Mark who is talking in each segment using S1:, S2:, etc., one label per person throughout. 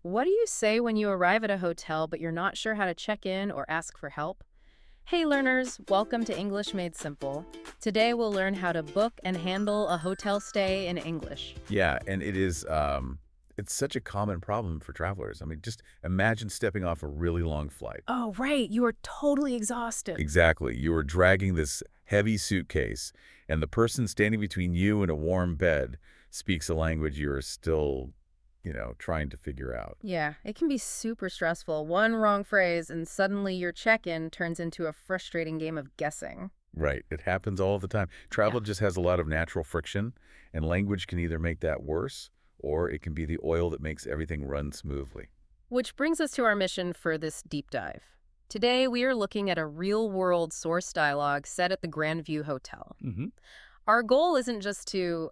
S1: What do you say when you arrive at a hotel but you're not sure how to check in or ask for help? Hey learners, welcome to English Made Simple. Today we'll learn how to book and handle a hotel stay in English.
S2: Yeah, and it's such a common problem for travelers. I mean, just imagine stepping off a really long flight.
S1: Oh, right, you are totally exhausted.
S2: Exactly. You are dragging this heavy suitcase, and the person standing between you and a warm bed speaks a language you're still, trying to figure out.
S1: Yeah, it can be super stressful. One wrong phrase and suddenly your check-in turns into a frustrating game of guessing.
S2: Right. It happens all the time.
S1: Yeah.
S2: Travel just has a lot of natural friction, and language can either make that worse, or it can be the oil that makes everything run smoothly.
S1: Which brings us to our mission for this deep dive. Today we are looking at a real-world source dialogue set at the Grandview Hotel.
S2: Mm-hmm.
S1: Our goal isn't just to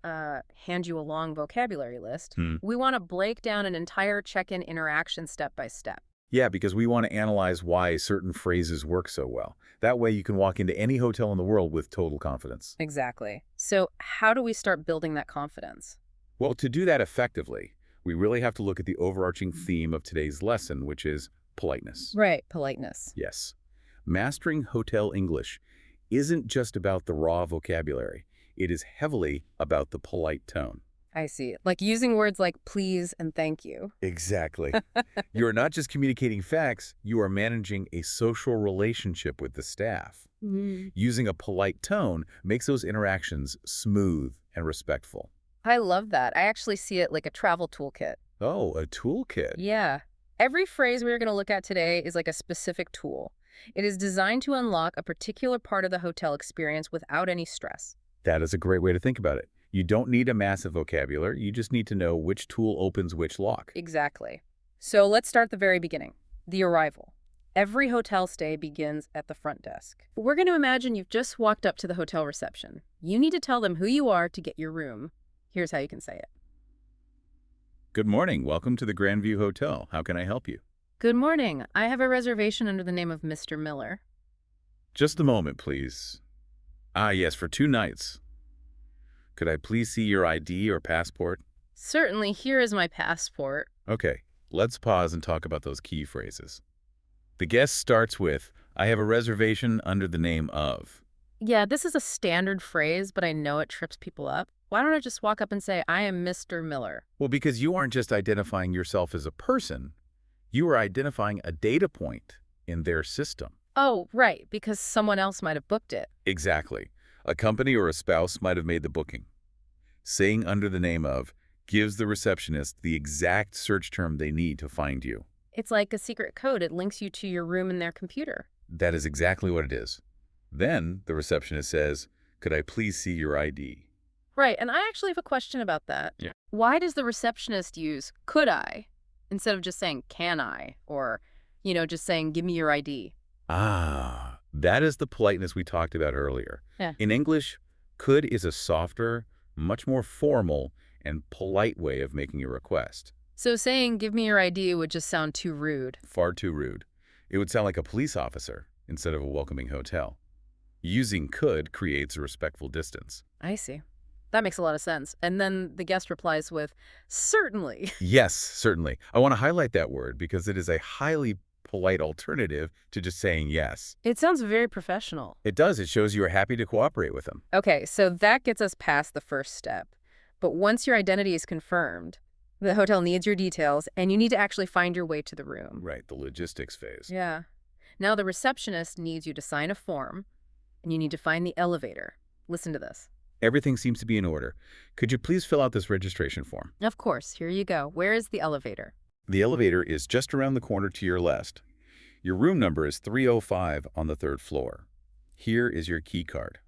S1: hand you a long vocabulary list. We want to break down an entire check-in interaction step by step.
S2: Yeah, because we want to analyze why certain phrases work so well. That way you can walk into any hotel in the world with total confidence.
S1: Exactly. So how do we start building that confidence?
S2: Well, to do that effectively, we really have to look at the overarching theme of today's lesson, which is politeness.
S1: Right, politeness.
S2: Yes. Mastering hotel English isn't just about the raw vocabulary. It is heavily about the polite tone.
S1: I see. Like using words like please and thank you.
S2: Exactly. You are not just communicating facts, you are managing a social relationship with the staff. Using a polite tone makes those interactions smooth and respectful.
S1: I love that. I actually see it like a travel toolkit.
S2: Oh, a toolkit.
S1: Yeah. Every phrase we're going to look at today is like a specific tool. It is designed to unlock a particular part of the hotel experience without any stress.
S2: That is a great way to think about it. You don't need a massive vocabulary, you just need to know which tool opens which lock.
S1: Exactly. So let's start at the very beginning, the arrival. Every hotel stay begins at the front desk. We're going to imagine you've just walked up to the hotel reception. You need to tell them who you are to get your room. Here's how you can say it.
S2: Good morning. Welcome to the Grandview Hotel. How can I help you?
S1: Good morning. I have a reservation under the name of Mr. Miller.
S2: Just a moment, please. Ah, yes, for 2 nights. Could I please see your ID or passport?
S1: Certainly, here is my passport.
S2: Okay, let's pause and talk about those key phrases. The guest starts with, I have a reservation under the name of.
S1: Yeah, this is a standard phrase, but I know it trips people up. Why don't I just walk up and say, I am Mr. Miller?
S2: Well, because you aren't just identifying yourself as a person, you are identifying a data point in their system.
S1: Oh, right, because someone else might have booked it.
S2: Exactly. A company or a spouse might have made the booking. Saying under the name of gives the receptionist the exact search term they need to find you.
S1: It's like a secret code. It links you to your room in their computer.
S2: That is exactly what it is. Then the receptionist says, could I please see your ID?
S1: Right, and I actually have a question about that.
S2: Yeah.
S1: Why does the receptionist use could I instead of just saying can I or, just saying give me your ID?
S2: Ah, that is the politeness we talked about earlier.
S1: Yeah.
S2: In English, could is a softer, much more formal and polite way of making a request.
S1: So saying give me your ID would just sound too rude.
S2: Far too rude. It would sound like a police officer instead of a welcoming hotel. Using could creates a respectful distance.
S1: I see. That makes a lot of sense. And then the guest replies with, certainly.
S2: Yes, certainly. I want to highlight that word because it is a highly polite alternative to just saying yes.
S1: It sounds very professional.
S2: It does. It shows you are happy to cooperate with them.
S1: Okay, so that gets us past the first step. But once your identity is confirmed, the hotel needs your details, and you need to actually find your way to the room.
S2: Right, the logistics phase.
S1: Yeah. Now the receptionist needs you to sign a form, and you need to find the elevator. Listen to this.
S2: Everything seems to be in order. Could you please fill out this registration form?
S1: Of course. Here you go. Where is the elevator?
S2: The elevator is just around the corner to your left. Your room number is 305 on the 3rd floor. Here is your key card.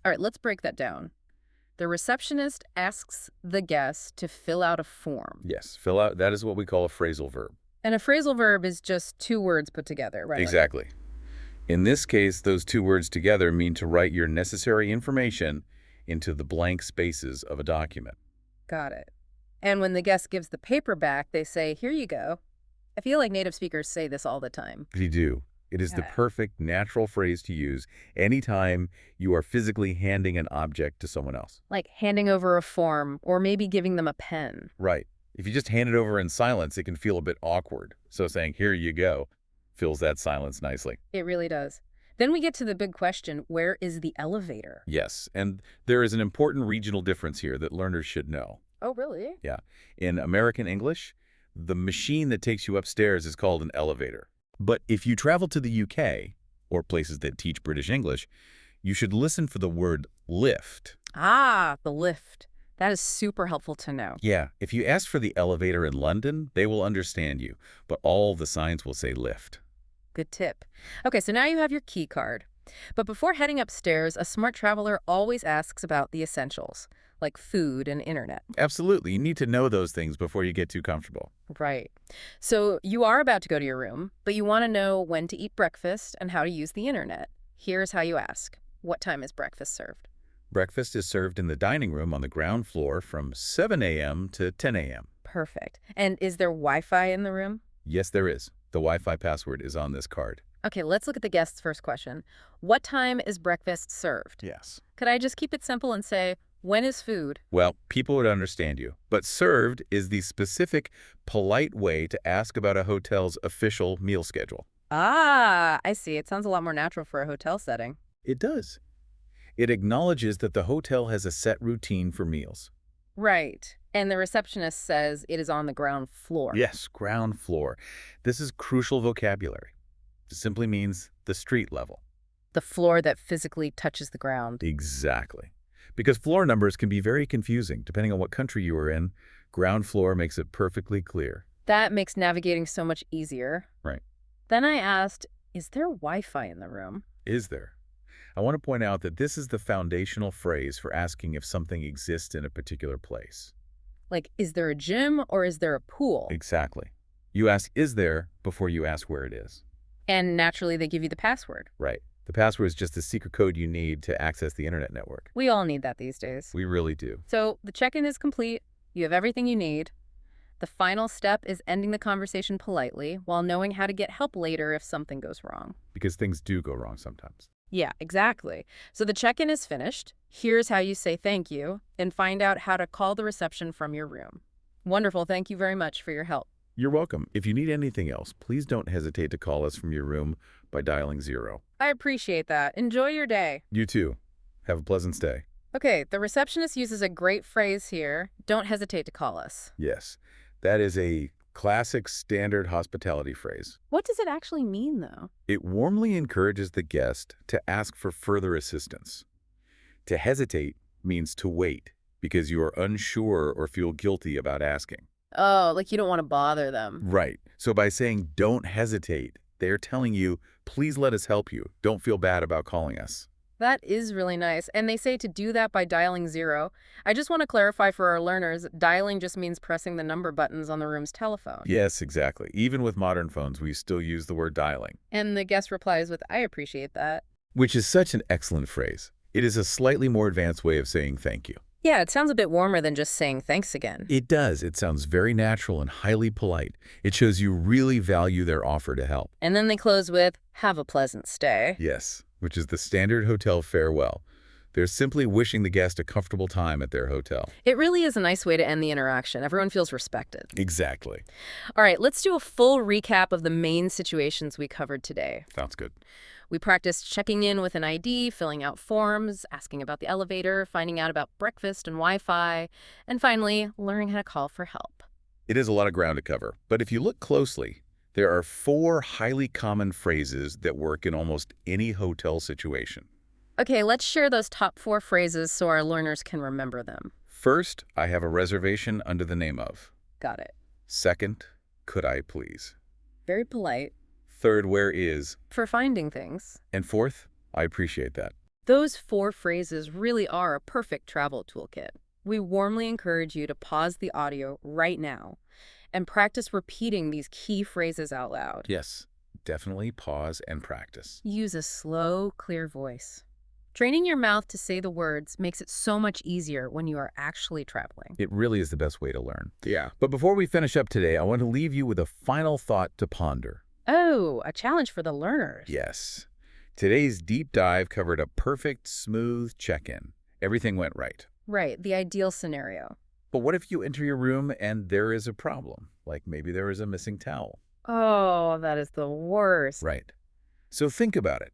S1: All right, let's break that down. The receptionist asks the guest to fill out a form.
S2: Yes, fill out. That is what we call a phrasal verb.
S1: And a phrasal verb is just 2 words put together, right?
S2: Exactly. In this case, those 2 words together mean to write your necessary information into the blank spaces of a document.
S1: Got it. And when the guest gives the paper back, they say, here you go. I feel like native speakers say this all the time.
S2: They do. It is the perfect, natural phrase to use anytime you are physically handing an object to someone else.
S1: Like handing over a form or maybe giving them a pen.
S2: Right. If you just hand it over in silence, it can feel a bit awkward. So saying, here you go, fills that silence nicely.
S1: It really does. Then we get to the big question, where is the elevator?
S2: Yes, and there is an important regional difference here that learners should know.
S1: Oh, really?
S2: Yeah. In American English, the machine that takes you upstairs is called an elevator. But if you travel to the UK, or places that teach British English, you should listen for the word lift.
S1: Ah, the lift. That is super helpful to know.
S2: Yeah, if you ask for the elevator in London, they will understand you, but all the signs will say lift.
S1: Good tip. Okay, so now you have your key card. But before heading upstairs, a smart traveler always asks about the essentials, like food and internet.
S2: Absolutely, you need to know those things before you get too comfortable.
S1: Right. So you are about to go to your room, but you want to know when to eat breakfast and how to use the internet. Here's how you ask. What time is breakfast served?
S2: Breakfast is served in the dining room on the ground floor from 7 a.m. to 10 a.m.
S1: Perfect. And is there Wi-Fi in the room?
S2: Yes, there is. The Wi-Fi password is on this card.
S1: Okay, let's look at the guest's first question. What time is breakfast served?
S2: Yes.
S1: Could I just keep it simple and say, when is food?
S2: Well, people would understand you, but served is the specific, polite way to ask about a hotel's official meal schedule.
S1: Ah, I see. It sounds a lot more natural for a hotel setting.
S2: It does. It acknowledges that the hotel has a set routine for meals.
S1: Right. And the receptionist says it is on the ground floor.
S2: Yes, ground floor. This is crucial vocabulary. It simply means the street level.
S1: The floor that physically touches the ground.
S2: Exactly. Because floor numbers can be very confusing. Depending on what country you are in, ground floor makes it perfectly clear.
S1: That makes navigating so much easier.
S2: Right.
S1: Then I asked, is there Wi-Fi in the room?
S2: Is there? I want to point out that this is the foundational phrase for asking if something exists in a particular place.
S1: Like, is there a gym or is there a pool?
S2: Exactly. You ask, is there, before you ask where it is.
S1: And naturally, they give you the password.
S2: Right. The password is just the secret code you need to access the internet network.
S1: We all need that these days.
S2: We really do.
S1: So the check-in is complete. You have everything you need. The final step is ending the conversation politely while knowing how to get help later if something goes wrong.
S2: Because things do go wrong sometimes.
S1: Yeah, exactly. So the check-in is finished. Here's how you say thank you and find out how to call the reception from your room. Wonderful. Thank you very much for your help.
S2: You're welcome. If you need anything else, please don't hesitate to call us from your room by dialing 0.
S1: I appreciate that. Enjoy your day.
S2: You too. Have a pleasant stay.
S1: Okay, the receptionist uses a great phrase here. Don't hesitate to call us.
S2: Yes, that is a classic standard hospitality phrase.
S1: What does it actually mean, though?
S2: It warmly encourages the guest to ask for further assistance. To hesitate means to wait because you are unsure or feel guilty about asking.
S1: Oh, like you don't want to bother them.
S2: Right. So by saying don't hesitate, they're telling you, please let us help you. Don't feel bad about calling us.
S1: That is really nice. And they say to do that by dialing 0. I just want to clarify for our learners, dialing just means pressing the number buttons on the room's telephone.
S2: Yes, exactly. Even with modern phones, we still use the word dialing.
S1: And the guest replies with, I appreciate that.
S2: Which is such an excellent phrase. It is a slightly more advanced way of saying thank you.
S1: Yeah, it sounds a bit warmer than just saying thanks again.
S2: It does. It sounds very natural and highly polite. It shows you really value their offer to help.
S1: And then they close with, have a pleasant stay.
S2: Yes, which is the standard hotel farewell. They're simply wishing the guest a comfortable time at their hotel.
S1: It really is a nice way to end the interaction. Everyone feels respected.
S2: Exactly.
S1: All right, let's do a full recap of the main situations we covered today.
S2: Sounds good.
S1: We practiced checking in with an ID, filling out forms, asking about the elevator, finding out about breakfast and Wi-Fi, and finally, learning how to call for help.
S2: It is a lot of ground to cover, but if you look closely, there are 4 highly common phrases that work in almost any hotel situation.
S1: Okay, let's share those top 4 phrases so our learners can remember them.
S2: First, I have a reservation under the name of.
S1: Got it.
S2: Second, could I please?
S1: Very polite.
S2: Third, where is?
S1: For finding things.
S2: And fourth, I appreciate that.
S1: Those 4 phrases really are a perfect travel toolkit. We warmly encourage you to pause the audio right now and practice repeating these key phrases out loud.
S2: Yes, definitely pause and practice.
S1: Use a slow, clear voice. Training your mouth to say the words makes it so much easier when you are actually traveling.
S2: It really is the best way to learn. Yeah. But before we finish up today, I want to leave you with a final thought to ponder.
S1: Oh, a challenge for the learners.
S2: Yes. Today's deep dive covered a perfect, smooth check-in. Everything went right.
S1: Right, the ideal scenario.
S2: But what if you enter your room and there is a problem? Like maybe there is a missing towel.
S1: Oh, that is the worst.
S2: Right. So think about it.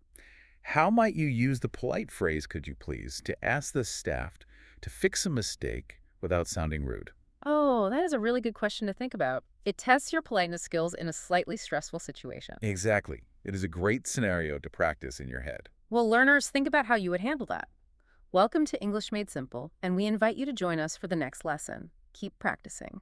S2: How might you use the polite phrase, could you please, to ask the staff to fix a mistake without sounding rude?
S1: Oh, that is a really good question to think about. It tests your politeness skills in a slightly stressful situation.
S2: Exactly. It is a great scenario to practice in your head.
S1: Well, learners, think about how you would handle that. Welcome to English Made Simple, and we invite you to join us for the next lesson. Keep practicing.